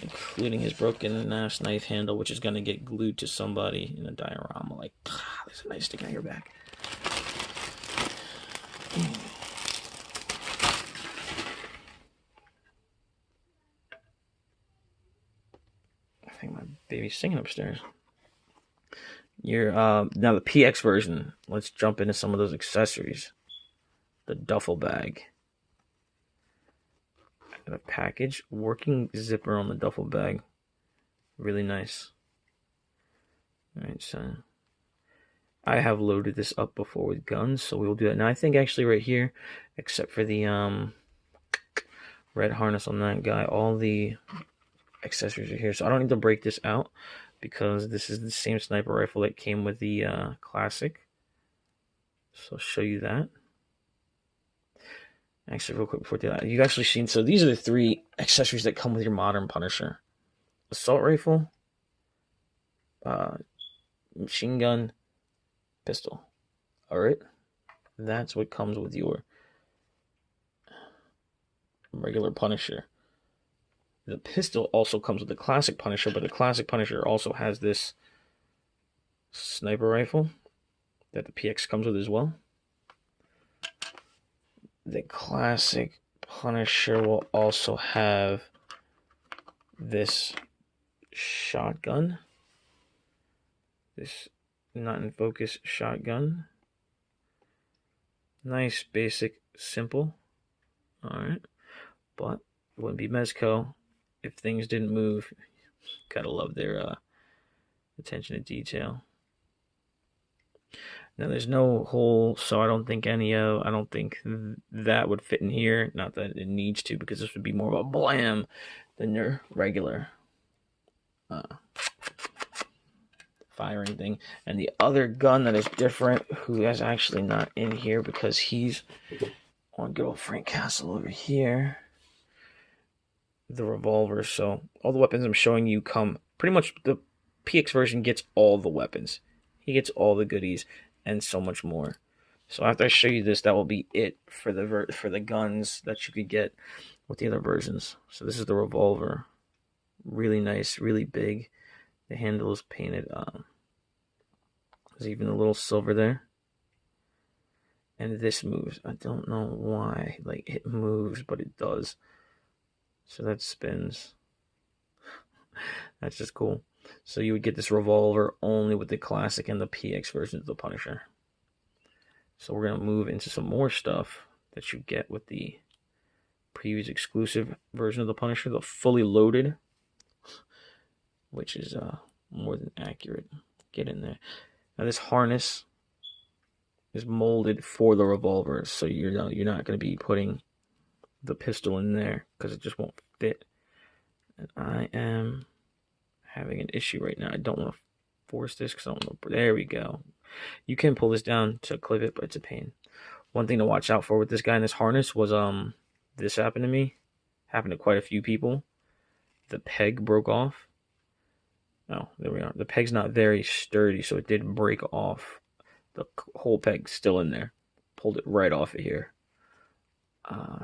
including his broken ass knife handle, which is going to get glued to somebody in a diorama. Like, there's a knife sticking out your back. I think my baby's singing upstairs. Now the PX version. Let's jump into some of those accessories. The duffel bag. Got a package, working zipper on the duffel bag. Really nice. Alright, so I have loaded this up before with guns, so we'll do that. Now I think actually right here, except for the red harness on that guy, all the accessories are here. So I don't need to break this out because this is the same sniper rifle that came with the classic. So I'll show you that. Actually, real quick before we do that, you've actually seen, so these are the 3 accessories that come with your modern Punisher. Assault rifle, machine gun, pistol. Alright? That's what comes with your regular Punisher. The pistol also comes with the classic Punisher, but the classic Punisher also has this sniper rifle that the PX comes with as well. The classic Punisher will also have this shotgun. This not in focus shotgun. Nice, basic, simple. Alright. But it wouldn't be Mezco if things didn't move. Gotta love their attention to detail. Now there's no hole, so I don't think that would fit in here. Not that it needs to, because this would be more of a blam than your regular firing thing. And the other gun that is different, who is actually not in here because he's on good old Frank Castle over here, the revolver. So all the weapons I'm showing you come pretty much, the PX version gets all the weapons. He gets all the goodies and so much more. So after I show you this, that will be it for the guns that you could get with the other versions. So this is the revolver. Really nice, really big. The handle is painted. There's even a little silver there. And this moves. I don't know why. Like, it moves, but it does. So that spins. That's just cool. So you would get this revolver only with the classic and the PX version of the Punisher. So we're going to move into some more stuff that you get with the previous exclusive version of the Punisher, the fully loaded, which is more than accurate. Get in there. Now this harness is molded for the revolver, so you're not going to be putting the pistol in there because it just won't fit. And I am having an issue right now. I don't want to force this because I don't know. There we go. You can pull this down to clip it, but it's a pain. One thing to watch out for with this guy in this harness was this happened to me. Happened to quite a few people. The peg broke off. Oh, there we are. The peg's not very sturdy, so it did break off. The whole peg's still in there. Pulled it right off of here.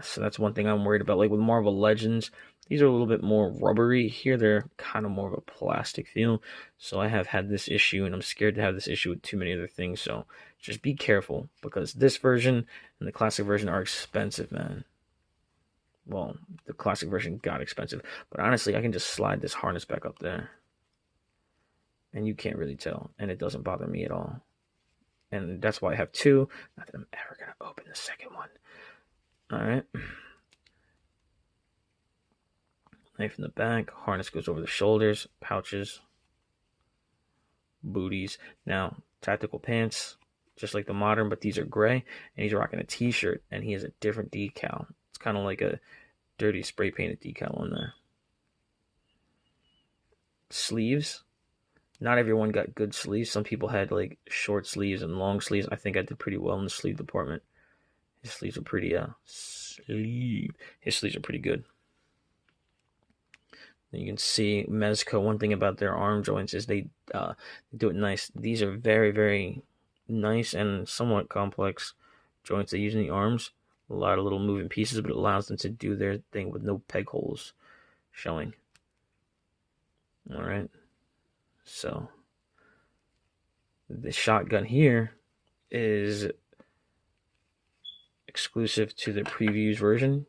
So that's one thing I'm worried about. Like with Marvel Legends, these are a little bit more rubbery. Here they're kind of more of a plastic feel. So I have had this issue, and I'm scared to have this issue with too many other things. So just be careful, because this version and the classic version are expensive, man. Well, the classic version got expensive, but honestly, I can just slide this harness back up there, and you can't really tell, and it doesn't bother me at all. And that's why I have 2. Not that I'm ever going to open the second one. Alright. Knife in the back. Harness goes over the shoulders. Pouches. Booties. Now, tactical pants. Just like the modern, but these are gray. And he's rocking a t-shirt. And he has a different decal. It's kind of like a dirty spray painted decal on there. Sleeves. Not everyone got good sleeves. Some people had like short sleeves and long sleeves. I think I did pretty well in the sleeve department. His sleeves are pretty His sleeves are pretty good. You can see Mezco. One thing about their arm joints is they do it nice. These are very, very nice and somewhat complex joints they use in the arms. A lot of little moving pieces, but it allows them to do their thing with no peg holes showing. All right. So the shotgun here is exclusive to the previews version.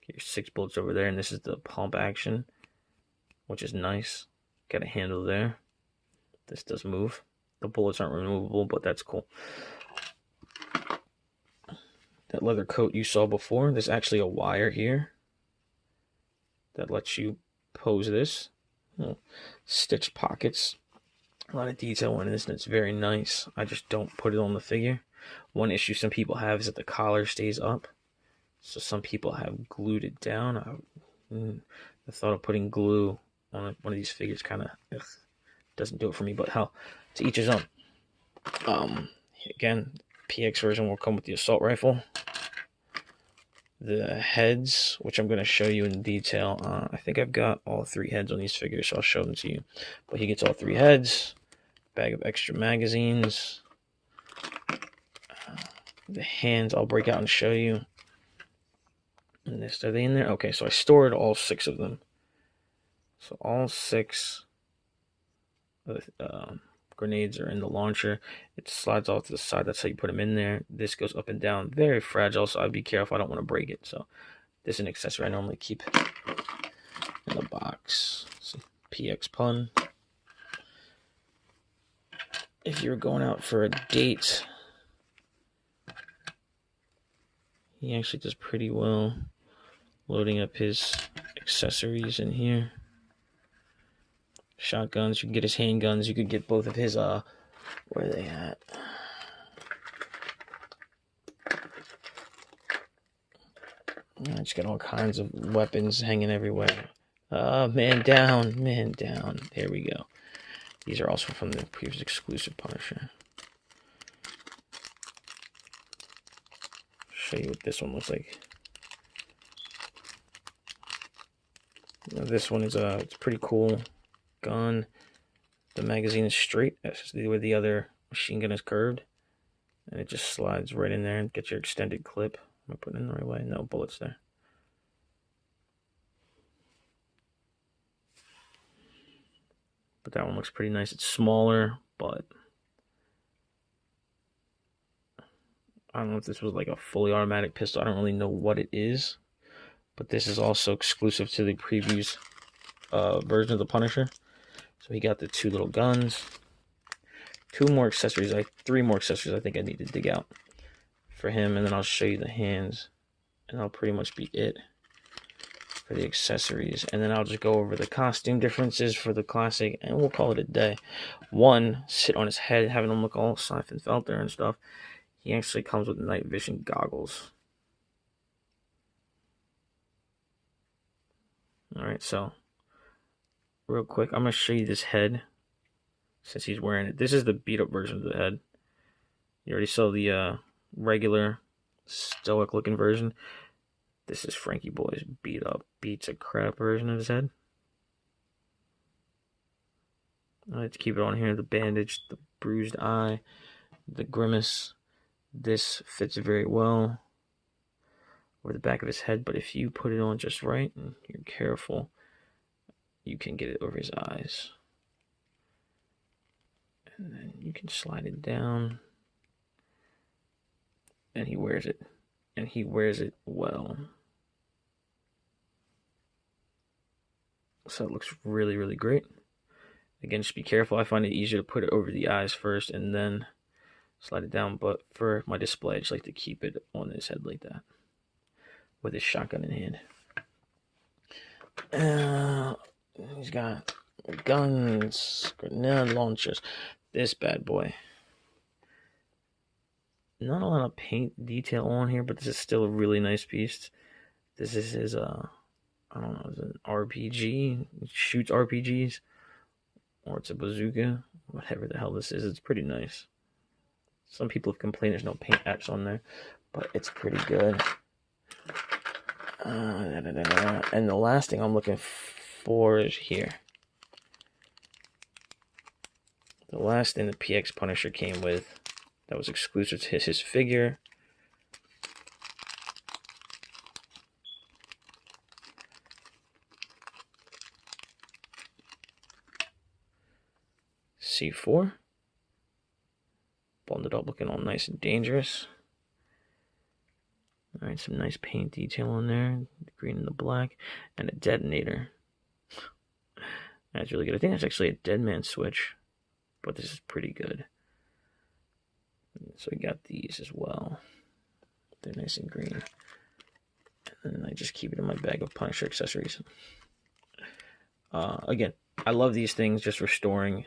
Get your 6 bullets over there, and this is the pump action, which is nice. Got a handle there. This does move. The bullets aren't removable, but that's cool. That leather coat you saw before, there's actually a wire here that lets you pose this. Stitched pockets. A lot of detail in this, and it's very nice. I just don't put it on the figure. One issue some people have is that the collar stays up. So some people have glued it down. The thought of putting glue on one of these figures kind of doesn't do it for me, but hell, to each his own. Again, PX version will come with the assault rifle. The heads, which I'm going to show you in detail. I think I've got all 3 heads on these figures, so I'll show them to you. But he gets all 3 heads, bag of extra magazines. The hands I'll break out and show you. And this, are they in there? Okay, so I stored all 6 of them. So all 6 grenades are in the launcher. It slides off to the side. That's how you put them in there. This goes up and down. Very fragile, so I'd be careful. I don't want to break it. So this is an accessory I normally keep in the box. See, PX pun. If you're going out for a date, he actually does pretty well loading up his accessories in here. Shotguns, you can get his handguns, you could get both of his, where are they at? I just got all kinds of weapons hanging everywhere. Man down, man down. There we go. These are also from the previous exclusive Punisher. Show you what this one looks like. Now this one is it's pretty cool gun. The magazine is straight, where the other machine gun is curved, and it just slides right in there and gets your extended clip. Am I putting it in the right way? No bullets there. But that one looks pretty nice. It's smaller, but I don't know if this was like a fully automatic pistol. I don't really know what it is, but this is also exclusive to the previews version of the Punisher. So he got the 2 little guns, 2 more accessories, 3 more accessories I think I need to dig out for him, and then I'll show you the hands, and that'll pretty much be it for the accessories. And then I'll just go over the costume differences for the classic, and we'll call it a day. One, sit on his head, having him look all siphon felt there and stuff. He actually comes with night vision goggles. Alright, so real quick, I'm going to show you this head since he's wearing it. This is the beat up version of the head. You already saw the regular stoic looking version. This is Frankie Boy's beat up, beats a crap version of his head. Let's keep it on here. The bandage, the bruised eye, the grimace. This fits very well over the back of his head, but if you put it on just right and you're careful, you can get it over his eyes. And then you can slide it down. And he wears it. And he wears it well. So it looks really, really great. Again, just be careful. I find it easier to put it over the eyes first and then slide it down. But for my display, I just like to keep it on his head like that, with his shotgun in hand. He's got guns, grenade launchers. This bad boy. Not a lot of paint detail on here, but this is still a really nice piece. This is his, I don't know, is it an RPG? It shoots RPGs. Or it's a bazooka. Whatever the hell this is, it's pretty nice. Some people have complained there's no paint apps on there, but it's pretty good. And the last thing I'm looking C4 is here. The last thing the PX Punisher came with that was exclusive to his figure C4. Bundled up, looking all nice and dangerous. Alright, some nice paint detail on there. The green and the black. And a detonator. That's really good. I think that's actually a dead man switch. But this is pretty good. So we got these as well. They're nice and green. And then I just keep it in my bag of Punisher accessories. Again, I love these things just for storing.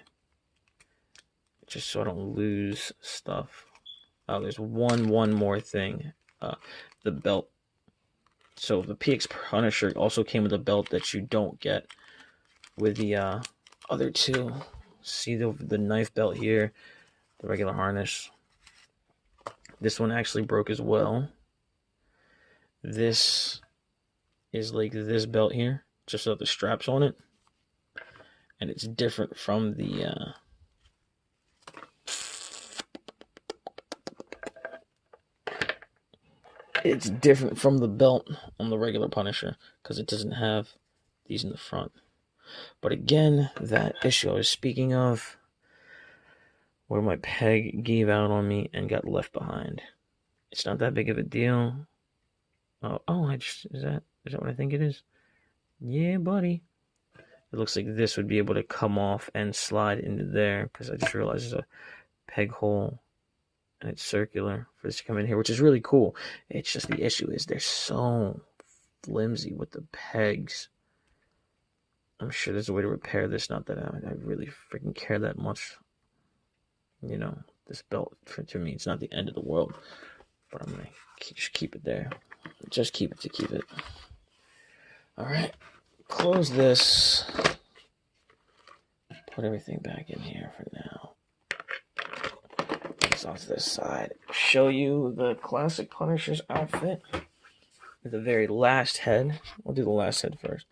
Just so I don't lose stuff. Oh, there's one more thing. The belt. So the PX Punisher also came with a belt that you don't get with the other two. See the knife belt here, the regular harness. This one actually broke as well. This is like this belt here, just without the straps on it. And it's different from the belt on the regular Punisher because it doesn't have these in the front. But again, that issue I was speaking of, where my peg gave out on me and got left behind. It's not that big of a deal. Is that what I think it is? Yeah, buddy. It looks like this would be able to come off and slide into there because I just realized there's a peg hole and it's circular for this to come in here, which is really cool. It's just the issue is they're so flimsy with the pegs. I'm sure there's a way to repair this. Not that I really freaking care that much. You know, this belt, to me, it's not the end of the world. But I'm going to just keep it there. Just keep it to keep it. Alright. Close this. Put everything back in here for now. Put this off to this side. Show you the classic Punisher's outfit. The very last head. We'll do the last head first.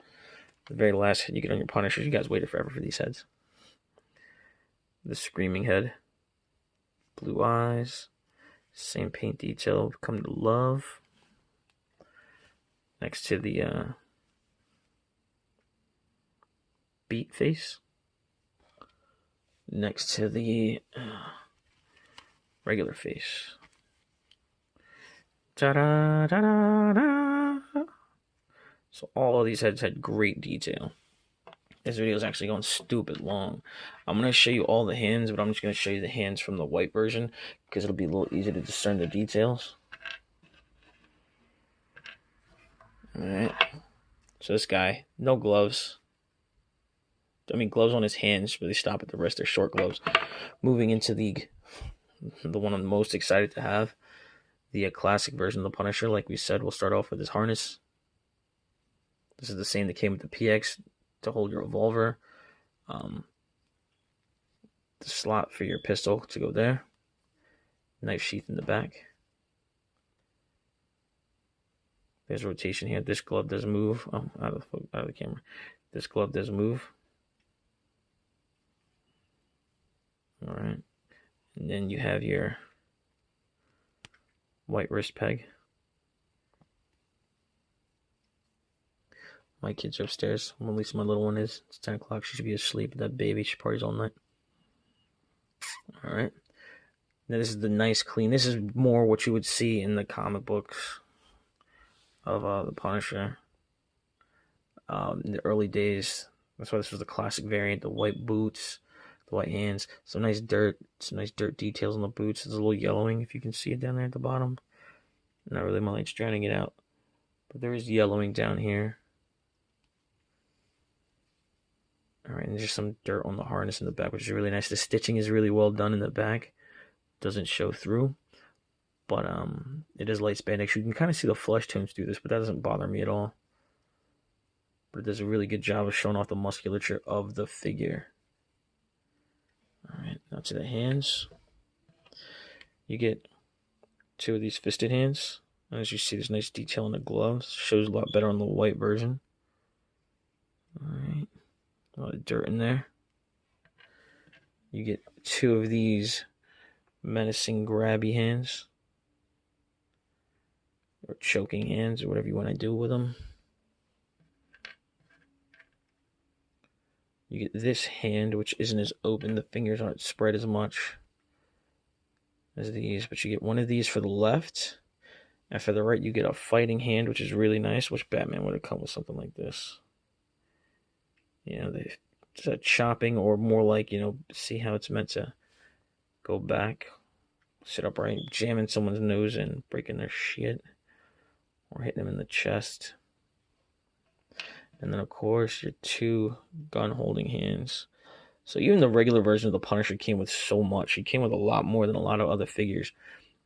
The very last head you get on your Punishers. You guys waited forever for these heads. The screaming head. Blue eyes. Same paint detail we've come to love. Next to the beat face. Next to the regular face. Ta-da, da-da, da. So all of these heads had great detail. This video is actually going stupid long. I'm going to show you all the hands, but I'm just going to show you the hands from the white version because it'll be a little easier to discern the details. Alright. So this guy, no gloves. I mean, gloves on his hands, but they stop at the wrist. They're short gloves. Moving into the one I'm most excited to have. The classic version of the Punisher. Like we said, we'll start off with his harness. This is the same that came with the PX to hold your revolver. The slot for your pistol to go there. Knife sheath in the back. There's rotation here. This glove does move. Oh, out of the camera. This glove does move. Alright. And then you have your white wrist peg. My kids are upstairs. Well, at least my little one is. It's 10 o'clock. She should be asleep. That baby, she parties all night. Alright. Now this is the nice clean. This is more what you would see in the comic books of the Punisher. In the early days. That's why this was the classic variant. The white boots. The white hands. Some nice dirt details on the boots. There's a little yellowing if you can see it down there at the bottom. Not really, my light's drowning it out. But there is yellowing down here. Alright, and there's just some dirt on the harness in the back, which is really nice. The stitching is really well done in the back. Doesn't show through. But it is light spandex. You can kind of see the flesh tones through this, but that doesn't bother me at all. But it does a really good job of showing off the musculature of the figure. Alright, now to the hands. You get two of these fisted hands. As you see, there's nice detail in the gloves. Shows a lot better on the white version. Alright. A lot of dirt in there. You get 2 of these menacing grabby hands. Or choking hands, or whatever you want to do with them. You get this hand, which isn't as open. The fingers aren't spread as much as these, but you get 1 of these for the left. And for the right, you get a fighting hand, which is really nice. Which Batman would have come with something like this. You know, it's a chopping, or more like, you know, see how it's meant to go back, sit upright, jamming someone's nose in, breaking their shit, or hitting them in the chest. And then, of course, your 2 gun-holding hands. So even the regular version of the Punisher came with so much. He came with a lot more than a lot of other figures.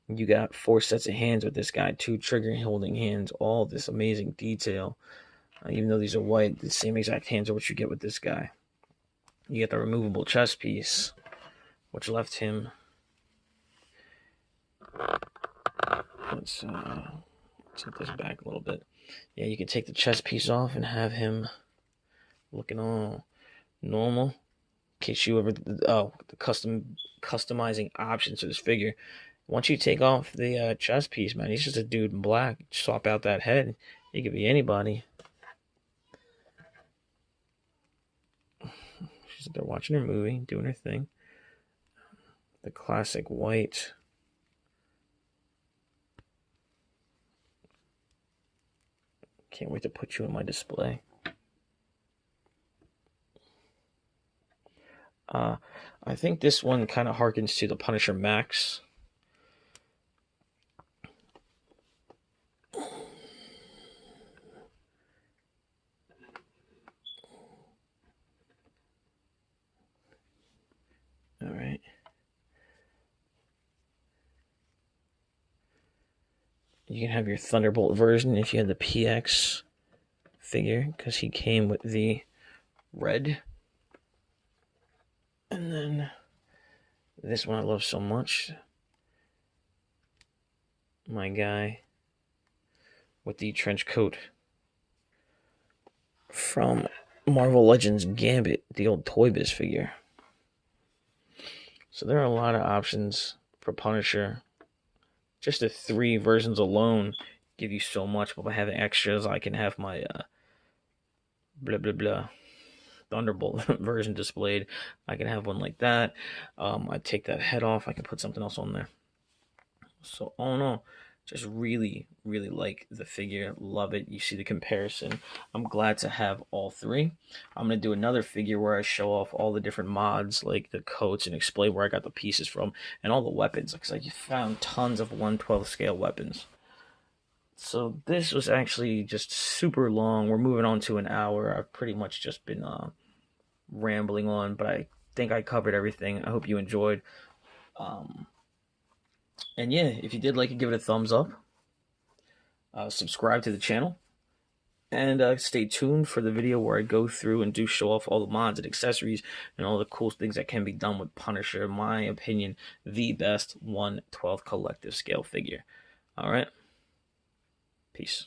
You got 4 sets of hands with this guy, 2 trigger-holding hands, all this amazing detail. Even though these are white, the same exact hands are what you get with this guy. You get the removable chest piece, which left him... Let's set this back a little bit. Yeah, you can take the chest piece off and have him looking all normal. In case you ever... Oh, the customizing options for this figure. Once you take off the chest piece, man, he's just a dude in black. Swap out that head. He could be anybody. She's there watching her movie, doing her thing. The classic white. Can't wait to put you in my display. I think this one kind of harkens to the Punisher Max. All right. You can have your Thunderbolt version if you had the PX figure, because he came with the red. And then this one I love so much. My guy with the trench coat from Marvel Legends Gambit, the old Toy Biz figure. So there are a lot of options for Punisher. Just the 3 versions alone give you so much. But by having extras, I can have my blah blah blah Thunderbolt version displayed. I can have one like that. I take that head off. I can put something else on there. So all in all, just really, really like the figure. Love it. You see the comparison. I'm glad to have all 3. I'm going to do another figure where I show off all the different mods, like the coats, and explain where I got the pieces from, and all the weapons, because I found tons of 1/12 scale weapons. So this was actually just super long. We're moving on to an hour. I've pretty much just been rambling on, but I think I covered everything. I hope you enjoyed. And yeah, if you did like it, give it a thumbs up. Subscribe to the channel. And stay tuned for the video where I go through and do show off all the mods and accessories and all the cool things that can be done with Punisher. In my opinion, the best 1/12 collective scale figure. All right. Peace.